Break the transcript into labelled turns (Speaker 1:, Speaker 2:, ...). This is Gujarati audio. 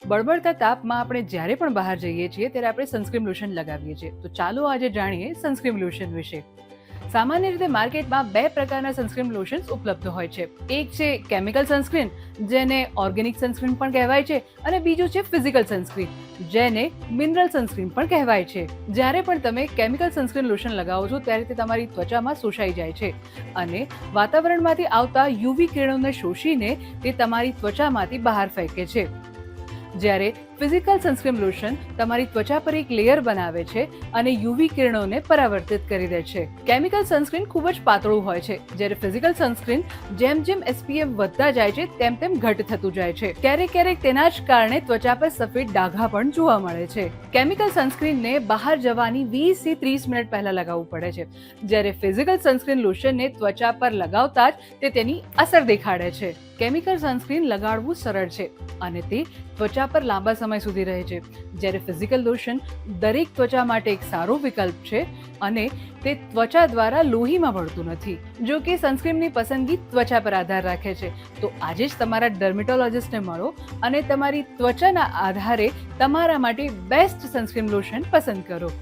Speaker 1: બળબડતા તાપમાં આપણે જ્યારે પણ બહાર જઈએ છીએ ત્યારે આપણે સનસ્ક્રીન લોશન લગાવીએ છીએ. તો ચાલો આજે જાણીએ સનસ્ક્રીન લોશન વિશે. સામાન્ય રીતે માર્કેટમાં 2 પ્રકારના સનસ્ક્રીન લોશન્સ ઉપલબ્ધ હોય છે. એક છે કેમિકલ સનસ્ક્રીન, જેને ઓર્ગેનિક સનસ્ક્રીન પણ કહેવાય છે, અને બીજું છે ફિઝિકલ સનસ્ક્રીન, જેને મિનરલ સનસ્ક્રીન પણ કહેવાય છે. જ્યારે પણ તમે કેમિકલ સનસ્ક્રીન લોશન લગાવો છો ત્યારે તે તમારી ત્વચામાં શોષાઈ જાય છે અને વાતાવરણમાંથી આવતા યુવી કિરણોને શોષીને તે તમારી ત્વચામાંથી બહાર ફેંકે છે. જ્યારે ફિઝિકલ સનસ્ક્રીન લોશન તમારી ત્વચા પર એક લેયર બનાવે છે અને યુવી કિરણોને પરાવર્તિત કરી દે છે. કેમિકલ સનસ્ક્રીન ખૂબ જ પાતળું હોય છે, જ્યારે ફિઝિકલ સનસ્ક્રીન જેમ જેમ SPF વધતા જાય છે તેમ તેમ ઘટ થતું જાય છે. ક્યારેક ક્યારેક તેના જ કારણે ત્વચા પર સફેદ ડાઘા પણ જોવા મળે છે. કેમિકલ સનસ્ક્રીનને બહાર જવાની 20 થી 30 મિનિટ પહેલા લગાવવું પડે છે, જ્યારે ફિઝિકલ સનસ્ક્રીન લોશનને ત્વચા પર લગાવતા જ તે તેની અસર દેખાડે છે. કેમિકલ સનસ્ક્રીન લગાડવું સરળ છે અને તે ત્વચા પર લાંબા સમય સુધી રહે છે, જ્યારે ફિઝિકલ લોશન દરેક ત્વચા માટે એક સારો વિકલ્પ છે અને તે ત્વચા દ્વારા લોહીમાં ભળતું નથી. જો કે સનસ્ક્રીનની પસંદગી ત્વચા પર આધાર રાખે છે. તો આજે જ તમારા ડર્મેટોલોજિસ્ટને મળો અને તમારી ત્વચાના આધારે તમારા માટે બેસ્ટ સનસ્ક્રીન લોશન પસંદ કરો.